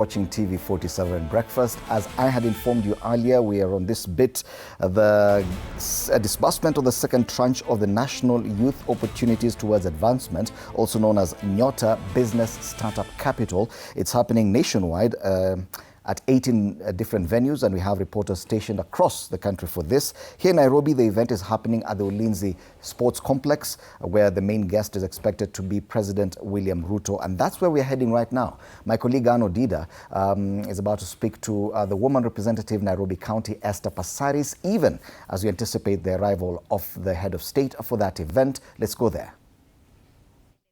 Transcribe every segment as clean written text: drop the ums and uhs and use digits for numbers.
Watching TV 47 Breakfast. As I had informed you earlier, we are on this bit, the disbursement of the second tranche of the National Youth Opportunities Towards Advancement, also known as Nyota Business Startup Capital. It's happening nationwide at 18 different venues, and we have reporters stationed across the country for this. Here in Nairobi, the event is happening at the Ulinzi Sports Complex, where the main guest is expected to be President William Ruto, and that's where we're heading right now. My colleague Ano Dida is about to speak to the woman representative Nairobi County, Esther Passaris, even as we anticipate the arrival of the head of state for that event. Let's go there.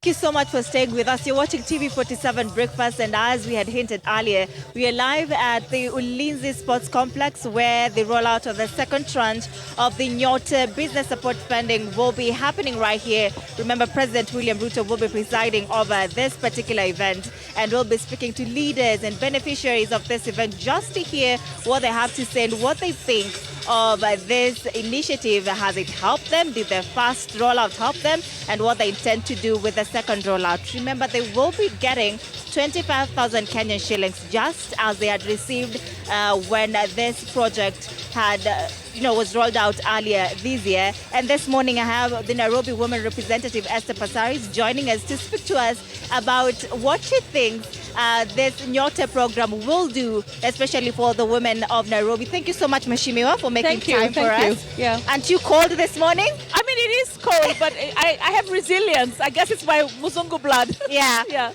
Thank you so much for staying with us. You're watching TV 47 Breakfast, and as we had hinted earlier, we are live at the Ulinzi Sports Complex, where the rollout of the second tranche of the Nyota business support funding will be happening right here. Remember, President William Ruto will be presiding over this particular event, and we'll be speaking to leaders and beneficiaries of this event just to hear what they have to say and what they think of this initiative. Has it helped them? Did their first rollout help them? And what they intend to do with the second rollout. Remember, they will be getting 25,000 Kenyan shillings, just as they had received when this project had was rolled out earlier this year. And this morning I have the Nairobi woman representative Esther Passaris joining us to speak to us about what she thinks this Nyota program will do, especially for the women of Nairobi. Thank you so much, Mheshimiwa, for making time for us. Yeah. Aren't you cold this morning? I mean, it is cold, but I have resilience. I guess it's my Muzungu blood. Yeah. Yeah.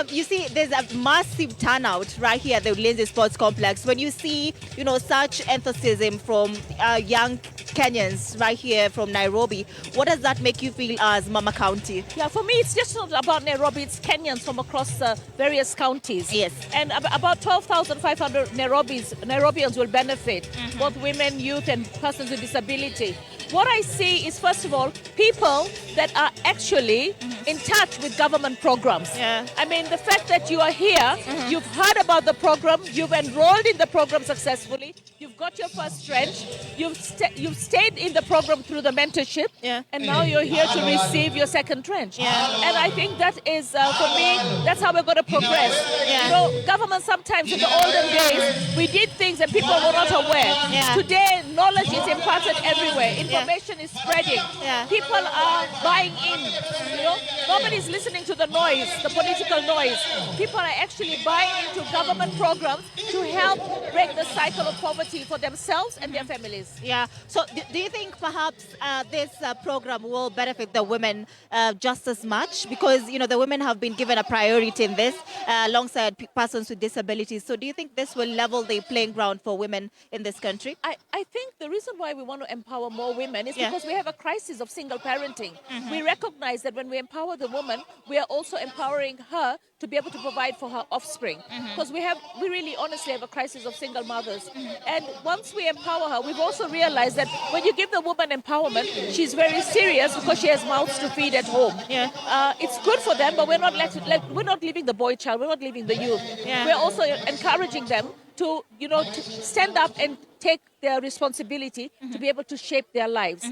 You see, there's a massive turnout right here at the Ulinzi Sports Complex. When you see, such enthusiasm from young Kenyans right here from Nairobi, what does that make you feel as Mama County? Yeah, for me, it's just not about Nairobi. It's Kenyans from across various counties. Yes. And about 12,500 Nairobians will benefit, both women, youth, and persons with disability. What I see is, first of all, people that are actually in touch with government programs. Yeah. I mean, the fact that you are here, you've heard about the program, you've enrolled in the program successfully, you've got your first tranche, you've stayed in the program through the mentorship, and now you're here to receive your second tranche. Yeah. And I think that is, for me, that's how we're going to progress. Yeah. Government sometimes in the olden days, we did things and people were not aware. Yeah. Today, knowledge is imparted everywhere. Information is spreading. Yeah. People are buying in. Nobody's listening to the noise, the political noise. People are actually buying into government programs to help break the cycle of poverty for themselves and their families. Yeah. So do you think perhaps this program will benefit the women just as much? Because, the women have been given a priority in this alongside persons with disabilities. So do you think this will level the playing ground for women in this country? I think the reason why we want to empower more women is because we have a crisis of single parenting. We recognize that when we empower the woman, we are also empowering her to be able to provide for her offspring. Because we really honestly have a crisis of single mothers. And once we empower her, we've also realized that when you give the woman empowerment, she's very serious because she has mouths to feed at home. Yeah. It's good for them, but we're not we're not leaving the boy child, we're not leaving the youth. Yeah. We're also encouraging them to to stand up and take their responsibility to be able to shape their lives.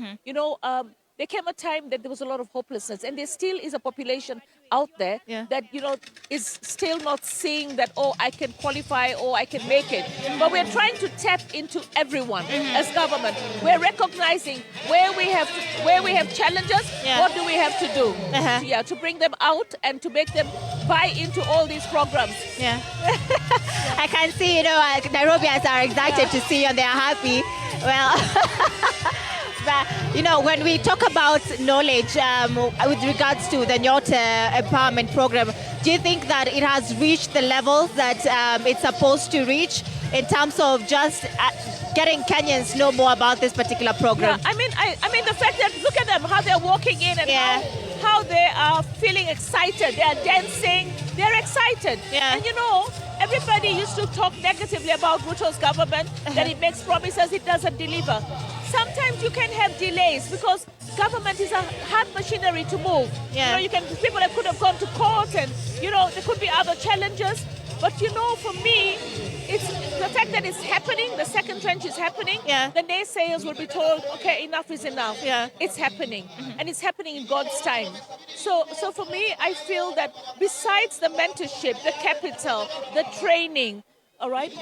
There came a time that there was a lot of hopelessness, and there still is a population out there that is still not seeing that, oh, I can qualify or I can make it. But we're trying to tap into everyone as government. We're recognizing where we have challenges. What do we have to do? To bring them out and to make them buy into all these programs. Yeah. I can see, Nairobians are excited to see you and they are happy. Well, but, when we talk about knowledge with regards to the Nyota empowerment program, do you think that it has reached the levels that it's supposed to reach in terms of just getting Kenyans know more about this particular program? Yeah, I mean the fact that, look at them, how they're walking in and how they are feeling excited. They are dancing. They're excited. Yeah. And everybody used to talk negatively about Ruto's government, that it makes promises, it doesn't deliver. Sometimes you can have delays because government is a hard machinery to move. Yeah. People that could have gone to court and, there could be other challenges. But for me, it's the fact that it's happening, the second trench is happening, the naysayers will be told, okay, enough is enough. It's happening. And it's happening in God's time. So for me, I feel that besides the mentorship, the capital, the training, all right,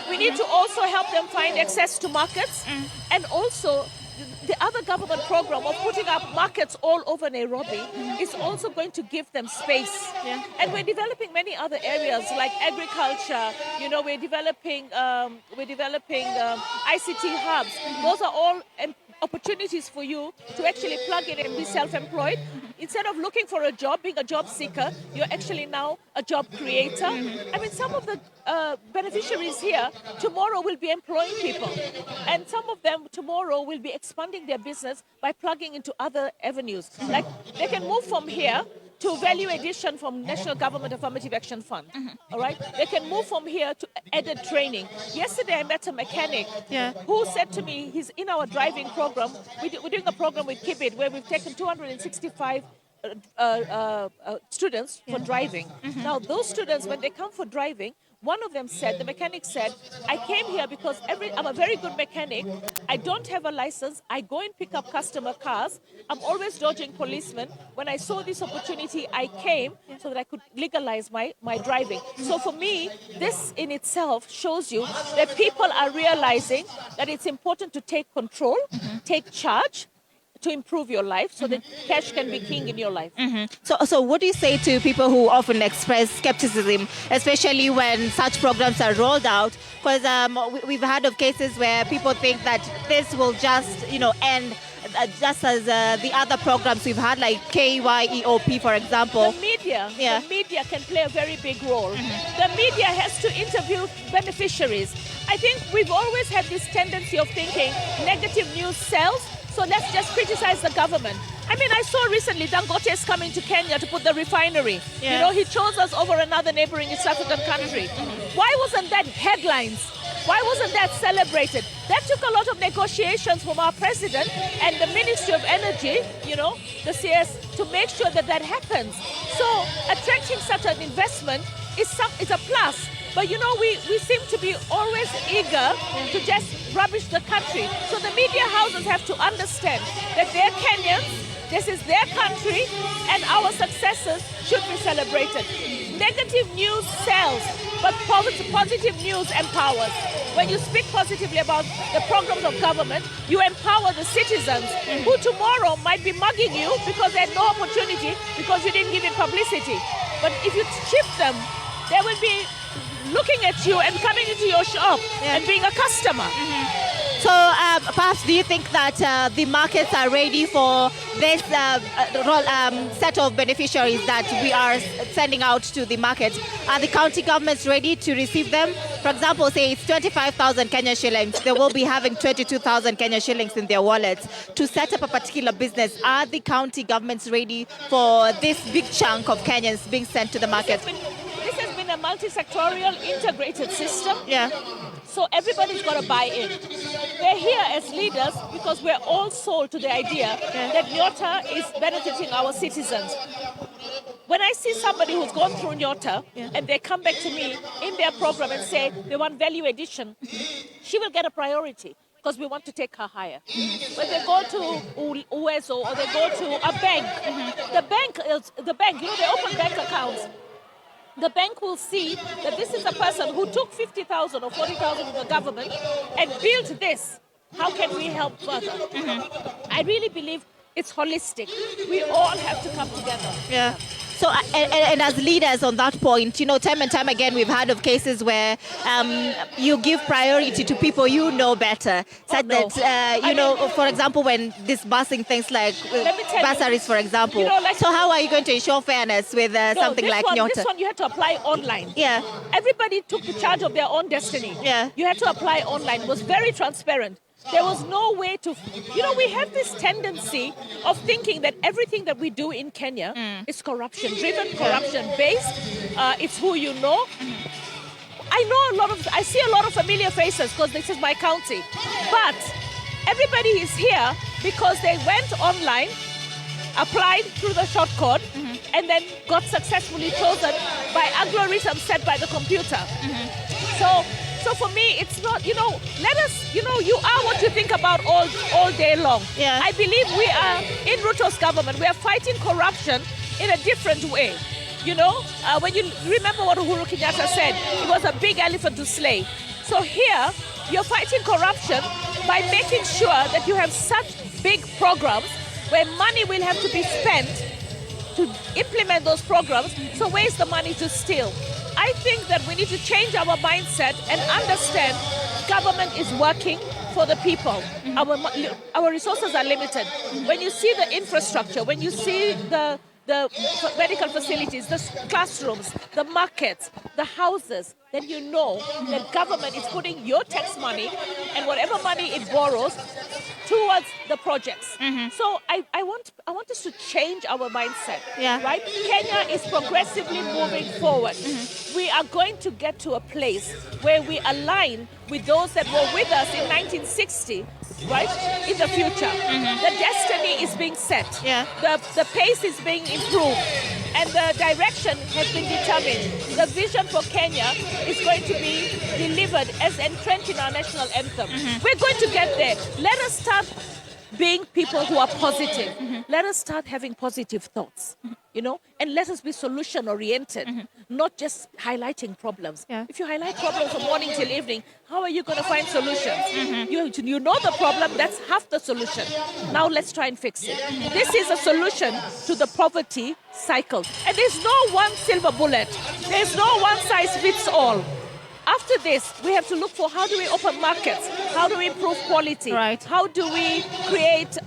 we need to also help them find access to markets, and also the other government program of putting up markets all over Nairobi is also going to give them space. And we're developing many other areas like agriculture. We're developing ICT hubs. Those are all opportunities for you to actually plug in and be self-employed. Instead of looking for a job, being a job seeker, you're actually now a job creator. I mean, some of the beneficiaries here tomorrow will be employing people. And some of them tomorrow will be expanding their business by plugging into other avenues. Like they can move from here to value addition from National Government Affirmative Action Fund. All right? They can move from here to added training. Yesterday I met a mechanic who said to me, he's in our driving program. We're doing a program with Kibit where we've taken 265 students for driving. Now those students, when they come for driving, one of them said, the mechanic said, I came here because I'm a very good mechanic. I don't have a license. I go and pick up customer cars. I'm always dodging policemen. When I saw this opportunity, I came so that I could legalize my driving. So for me, this in itself shows you that people are realizing that it's important to take control, take charge, to improve your life so that cash can be king in your life. So what do you say to people who often express skepticism, especially when such programs are rolled out? Because we've heard of cases where people think that this will just, end just as the other programs we've had, like KYEOP, for example. The media can play a very big role. The media has to interview beneficiaries. I think we've always had this tendency of thinking negative news sells, so let's just criticize the government. I mean, I saw recently Dangote is coming to Kenya to put the refinery. He chose us over another neighboring East African country. Why wasn't that headlines? Why wasn't that celebrated? That took a lot of negotiations from our president and the Ministry of Energy, the CS, to make sure that that happens. So attracting such an investment is a plus. But we seem to be always eager to just rubbish the country. So the media houses have to understand that they're Kenyans, this is their country, and our successes should be celebrated. Negative news sells, but positive news empowers. When you speak positively about the programs of government, you empower the citizens who tomorrow might be mugging you because they had no opportunity because you didn't give it publicity. But if you shift them, they will be looking at you and coming into your shop and being a customer. So perhaps do you think that the markets are ready for this set of beneficiaries that we are sending out to the market? Are the county governments ready to receive them? For example, say it's 25,000 Kenyan shillings. They will be having 22,000 Kenyan shillings in their wallets to set up a particular business. Are the county governments ready for this big chunk of Kenyans being sent to the market? This has been a multi-sectorial integrated system. So everybody's got to buy in. We're here as leaders because we're all sold to the idea that Nyota is benefiting our citizens. When I see somebody who's gone through Nyota and they come back to me in their program and say they want value addition, she will get a priority because we want to take her higher. When they go to Uwezo or they go to a bank, the bank, they open bank accounts. The bank will see that this is a person who took 50,000 or 40,000 from the government and built this. How can we help further? I really believe it's holistic. We all have to come together. So, and as leaders on that point, time and time again, we've heard of cases where you give priority to people you know better. Such that, for example, when disbursing things like bursaries, for example. So how are you going to ensure fairness with something like Nyota? This one you had to apply online. Everybody took charge of their own destiny. You had to apply online. It was very transparent. There was no way to, we have this tendency of thinking that everything that we do in Kenya is corruption-driven, corruption-based. It's who you know. I see a lot of familiar faces because this is my county. But everybody is here because they went online, applied through the short code, and then got successfully chosen by algorithms set by the computer. So for me, it's not, let us, you are what you think about all day long. Yeah. I believe we are, in Ruto's government, we are fighting corruption in a different way. When you remember what Uhuru Kenyatta said, it was a big elephant to slay. So here, you're fighting corruption by making sure that you have such big programs where money will have to be spent to implement those programs. So where's the money to steal? I think that we need to change our mindset and understand government is working for the people. Our resources are limited. When you see the infrastructure, when you see the medical facilities, the classrooms, the markets, the houses, then you know that government is putting your tax money and whatever money it borrows towards the projects. So I want us to change our mindset. Yeah. Right? Kenya is progressively moving forward. We are going to get to a place where we align with those that were with us in 1960, right? In the future. The destiny is being set. Yeah. The pace is being improved. And the direction has been determined. The vision for Kenya is going to be delivered as entrenched in our national anthem. We're going to get there. Let us start being people who are positive. Let us start having positive thoughts, and let us be solution-oriented, not just highlighting problems. Yeah. If you highlight problems from morning till evening, how are you going to find solutions? You know the problem, that's half the solution. Now let's try and fix it. This is a solution to the poverty cycle. And there's no one silver bullet. There's no one size fits all. After this, we have to look for how do we open markets? How do we improve quality? Right. How do we create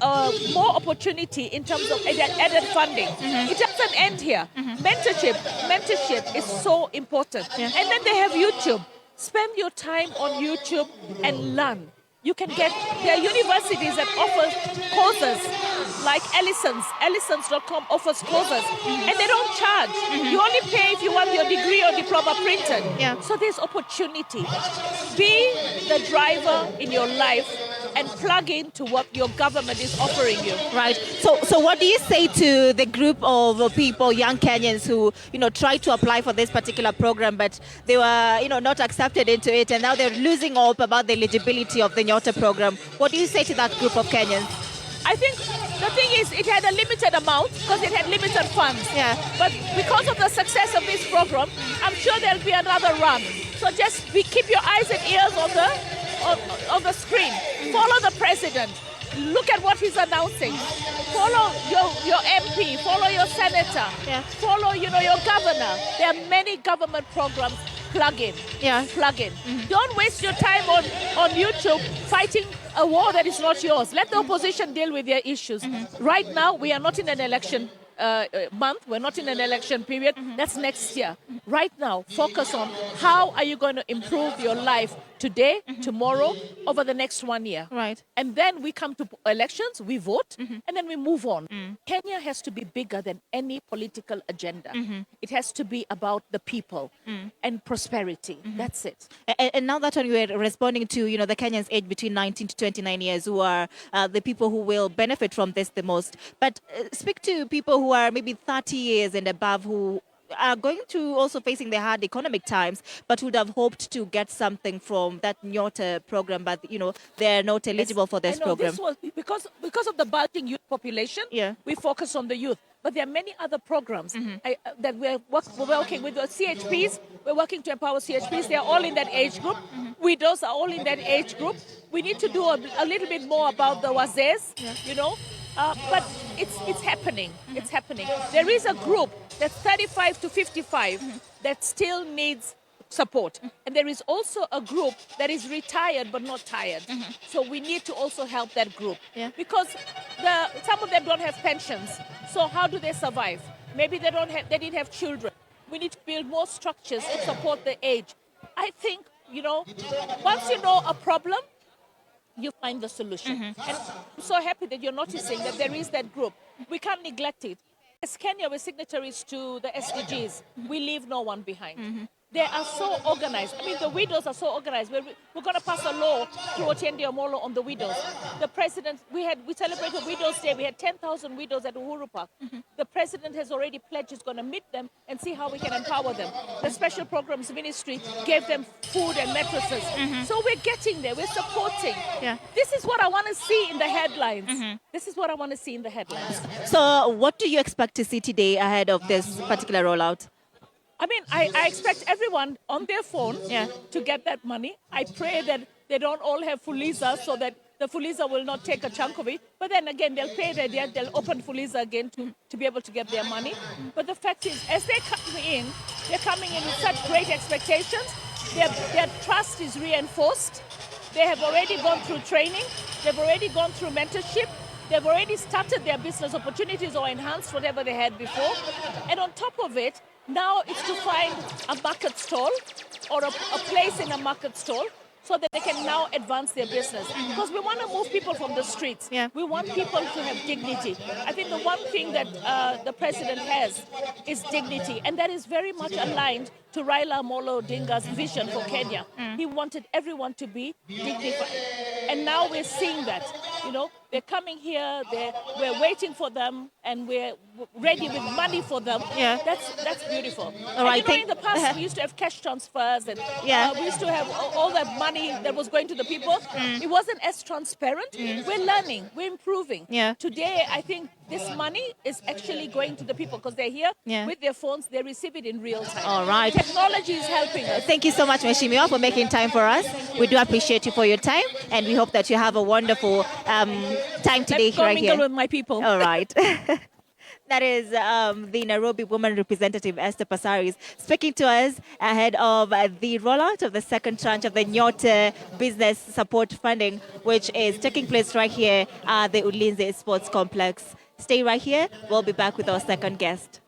more opportunity in terms of added funding? It doesn't end here. Mentorship is so important. Yeah. And then they have YouTube. Spend your time on YouTube and learn. You can there are universities that offer courses like Ellisons.com offers courses and they don't charge. You only pay if you want your degree or diploma printed. Yeah. So there's opportunity. Be the driver in your life and plug into what your government is offering you. Right. So what do you say to the group of people, young Kenyans who, tried to apply for this particular program, but they were, not accepted into it, and now they're losing hope about the eligibility of the Nyota program? What do you say to that group of Kenyans? I think the thing is it had a limited amount because it had limited funds. Yeah. But because of the success of this program, I'm sure there'll be another run. So just keep your eyes and ears on the screen. Follow the president. Look at what he's announcing. Follow your MP. Follow your senator. Yeah. Follow, your governor. There are many government programs. Plug in. Yeah. Plug in. Don't waste your time on YouTube fighting a war that is not yours. Let the opposition deal with their issues. Right now, we are not in an election month. We're not in an election period. That's next year. Right now, focus on how are you going to improve your life today, tomorrow, over the next 1 year. Right. And then we come to elections, we vote, and then we move on. Kenya has to be bigger than any political agenda. It has to be about the people and prosperity. That's it. And now that you are responding to, the Kenyans aged between 19 to 29 years who are the people who will benefit from this the most. But speak to people who are maybe 30 years and above who are going to also facing the hard economic times, but would have hoped to get something from that Nyota program, but they're not eligible for this program. This was because of the bulging youth population. Yeah. We focus on the youth, but there are many other programs that we're working with. The CHPs, we're working to empower CHPs. They are all in that age group. Widows are all in that age group. We need to do a little bit more about the wazes, but it's happening. It's happening. There is a group that's 35 to 55 that still needs support. And there is also a group that is retired but not tired. So we need to also help that group. Yeah. Because some of them don't have pensions. So how do they survive? Maybe they didn't have children. We need to build more structures to support the age. I think, once you know a problem, you find the solution. And I'm so happy that you're noticing that there is that group. We can't neglect it. As Kenya, we're signatories to the SDGs. We leave no one behind. they are so organized. I mean, the widows are so organized. We're going to pass a law through Otiende Omolo on the widows. The president, we celebrated Widows Day. We had 10,000 widows at Uhuru Park. The president has already pledged he's going to meet them and see how we can empower them. The Special Programs Ministry gave them food and mattresses. So we're getting there. We're supporting. Yeah. This is what I want to see in the headlines. This is what I want to see in the headlines. So what do you expect to see today ahead of this particular rollout? I mean, I expect everyone on their phone to get that money. I pray that they don't all have Fuliza so that the Fuliza will not take a chunk of it. But then again, they'll pay their debt, they'll open Fuliza again to be able to get their money. But the fact is, as they're coming in with such great expectations. Their trust is reinforced. They have already gone through training. They've already gone through mentorship. They've already started their business opportunities or enhanced whatever they had before. And on top of it, now it's to find a market stall or a place in a market stall so that they can now advance their business. Because we want to move people from the streets. Yeah. We want people to have dignity. I think the one thing that the president has is dignity, and that is very much aligned to Raila Amolo Odinga's vision for Kenya. He wanted everyone to be dignified. And now we're seeing that. You know, they're coming here, we're waiting for them, and we're ready with money for them. Yeah. That's beautiful. All right, and in the past, we used to have cash transfers, and we used to have all that money that was going to the people. It wasn't as transparent. We're learning, we're improving. Yeah. Today, I think this money is actually going to the people because they're here with their phones, they receive it in real time. All right. Technology is helping us. Thank you so much, Mheshimiwa, for making time for us. We do appreciate you for your time, and we hope that you have a wonderful time today Let's go right mingle here. with my people. All right. That is the Nairobi woman representative, Esther Passaris, speaking to us ahead of the rollout of the second tranche of the GOtv business support funding, which is taking place right here at the Ulinzi Sports Complex. Stay right here. We'll be back with our second guest.